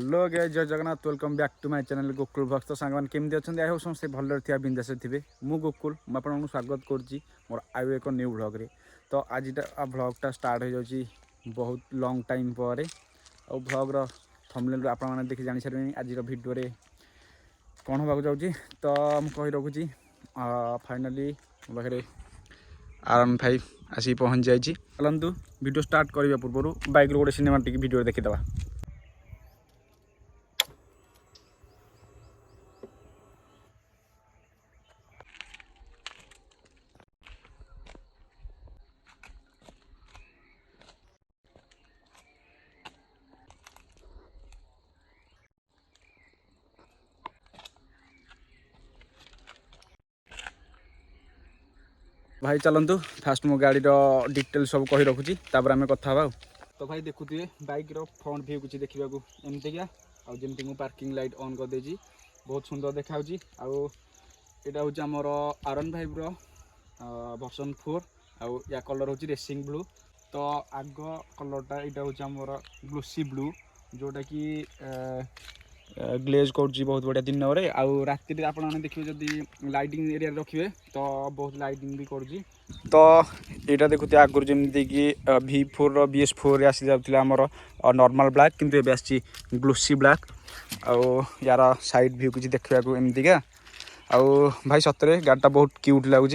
Hello guys, जय Jagannath. Welcome back to my channel Gokul Bhakt. तो सांगमान केमती अच्छा आई समस्त भलରେ ଥିବା बिंदास थे। मु गोकुल आपको स्वागत करुच्ची मोर आउ एक न्यू व्लॉग रे। तो आज व्लॉगटा स्टार्ट हो जाउची बहुत लॉन्ग टाइम पर आ व्लॉग रो थंबनेल आप देखि जानि सारे आज वीडियो रे कौन होगा जाउची। तो मु कहि रखुची फाइनली मो पाखे R15 आसी पहुँच जाइए। चलतु वीडियो स्टार्ट करने पूर्व बाइक गोटे सिनेमाटिक वीडियो देखीदे। भाई चलतु फास्ट मो गाड़ी डिटेल सब कही रखुची तापर आम कथा। तो भाई देखुए बाइक रो फ्रंट व्यू कुछ देखा एमतीका आमती मुझे पार्किंग लाइट ऑन कर देजी बहुत सुंदर देखा। यहाँ हूँ आमर R15 रो वर्जन 4 आउ या कलर हूँ रेसिंग ब्लू। तो आग कलरटा यहाँ हूँ आमर ग्लोसी ब्लू जोटा कि ग्लेज कर बहुत बढ़िया दिन में आउ राति आपने देखिए जदि लाइटिंग एरिया रखिए तो बहुत लाइटिंग भी कर। तो यहाँ देखुते आगुरी जमीक V4 BS4 आसी जाता आमर नॉर्मल ब्लैक किंतु एबे आसी ग्लोसी ब्लैक। आउ यार साइड व्यू किसी देखा एमतीका आउ भाई सतरे गाड़ीटा बहुत क्यूट लगुच।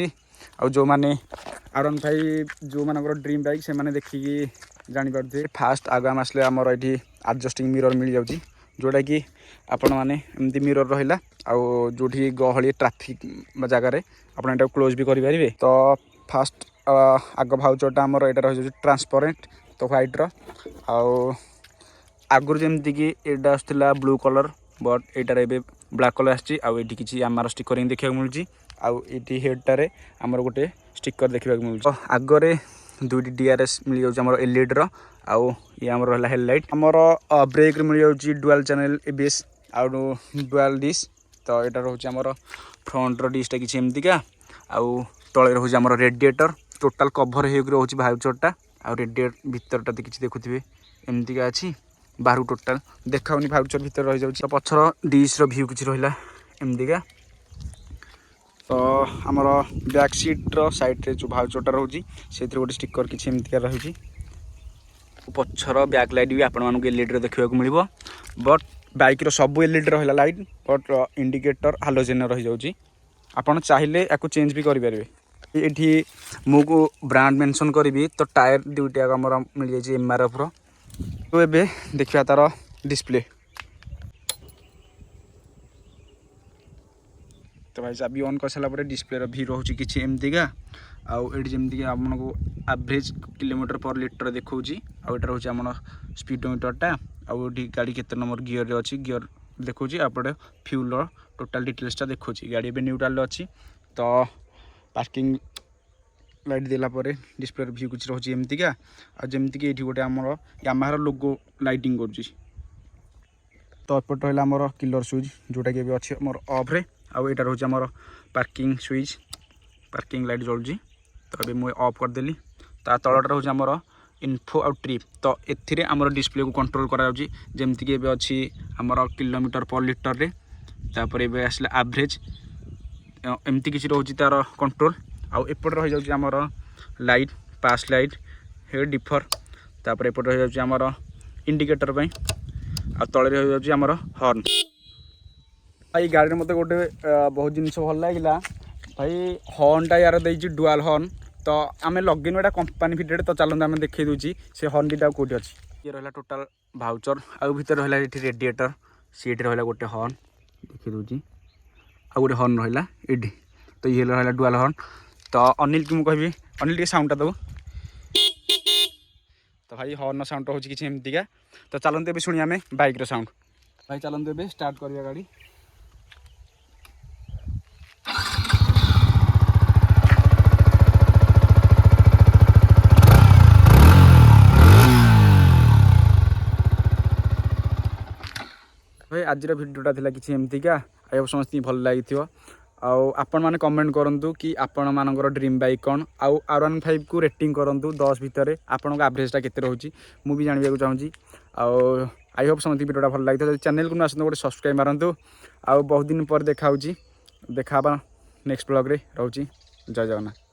आउ जो मैंने R15 जो मान ड्रीम बाइक से मैंने देखिकी जापारे फास्ट आगे आम आसले आमर ये एडजस्टिंग मिरर मिल जाऊँगी जोटा कि आपण मैंने एमती मिरर रहा आउ जो गहली ट्राफिक जगार आप क्लोज भी करेंगे। तो फास्ट आग भाउचरटा आमर यहाँ रही ट्रांसपेरेंट तो व्हाइट आउ आगुरी जमीक यहाँ आसला ब्लू कलर बट यहाँ ब्लैक कलर आसी किसी आमार स्टिकरिंग देखा मिलूँ। आउ ये हेडटारे आमर गोटे स्टिकर देखा मिलूँ। तो आगरे दुईटी DRS मिल जाऊँ LED आउ ये आमर रहा हेडलाइट आमर ब्रेक मिल जाऊँ डुअल चैनल ABS आउ डुअल डिश। तो यहाँ रोचे आमर फ्रंट डिशटा किसी एमतीका आउ तले रोचे आमर रेडिएटर टोटाल कभर हो रोचे भाउचरटा आउ रेडिएटर भितरटा किसी देखुए एमतीका अच्छी बाहर टोटाल देखाऊनी भाउचर भितर रही जाऊँ। पछर डिश व्यू किसी रहा एमतीका। तो आमर बैक सीट्र साइड जो भाउचरटा रोचे से गोटे स्टिकर किसी एमतीका रही। पछर बैक लाइट भी आपण LED देखा मिल बट बाइक सब LED रहा लाइट बट इंडिकेटर हालोजेन रही जाऊँगी। आपड़ चाहिए या चेंज भी करेंगे। ये मुझे ब्रांड मेंशन करी तो टायर दुईटा आमर मिल जाए MRF रो। तो ये देखा तार डिस्प्ले। तो भाई चाबी ऑन कर सारा डिस्प्ले भी रोचे किसी एमतीका आउ ये जमीक आपको एवरेज किलोमीटर पर लिटर देखा आउ यहाँ रोचे आम स्पीडोमीटरटा आउ गाड़ी केते नंबर गियर रे अच्छी गियर देखा आपटे फ्यूल टोटाल डिटेल्सटा देखा गाड़ी ए न्यूट्राल अच्छी। तो पार्किंग लाइट देलापर डिस्प्ले व्यू कुछ रोचे एमतीका आमतीक ये गोटे आमर यामाहार लोगो लाइटिंग कर। तो एपट रहा आमर किलर स्विच जोटा कि अच्छे मोर ऑफ रे आउ यहाँ रोचे आमर पार्किंग स्विच पार्किंग लाइट जलुची। तो ये मुझे ऑफ करदेली ता तलटा रोचे आमर इनफो आउ ट्रिप। तो एथिरे आमर डिस्प्ले को कंट्रोल करा जाउची जेमती कि अच्छी आमर किलोमीटर पर लिटर रे तापर ये आसला एवरेज एमती किसी रोचे तार कंट्रोल आउ एपट रही जाउची आमर light pass light head differ तापर एपट रही जाउची आमर इंडिकेटर पई आ तळे रही जाउची आमर हॉर्न। भाई गाड़ी मत गोटे बहुत जिनस भल लगे भाई हॉर्नटा यार देजी डुअल हॉर्न। तो आम लगेनु एटा कंपानी फिटेड। तो चलते आम देखी दूची से हॉर्न दीटा कौटी अच्छी ये रहा टोटाल भाउचर आउ भीतर रहा ये रेडिएटर सीट रहा गोटे हॉर्न देखी दूची आउ गोटे हॉर्न रहा ये। तो ये रहा डुअल हॉर्न। तो अनिल की मुझे कहि अनिल टे साउंडटा दबो। तो भाई हॉर्न साउंड हो किसी एमतीका। तो चलते भी शुणी आम बाइक साउंड। भाई चलते ए स्टार्ट करिया गाड़ी। भाई आज भिडियोटा थी किसी एमतीका आई समस्त भल लगी आपण मैंने कमेंट करूँ कि आपण मानकर ड्रीम बाइक कौन आउ R15 को रेटिंग करूँ 10 भितर आपण एवरेजटा केते रोचे मुझे जानवा चाहिए। आई होप समझ भिडियोटा भल लगी तो चैनल को आसत गोटे सब्सक्राइब मारतु आउ बहुत दिन पर देखा देखा नेक्स्ट ब्लॉग रे रोची जय जगन्नाथ।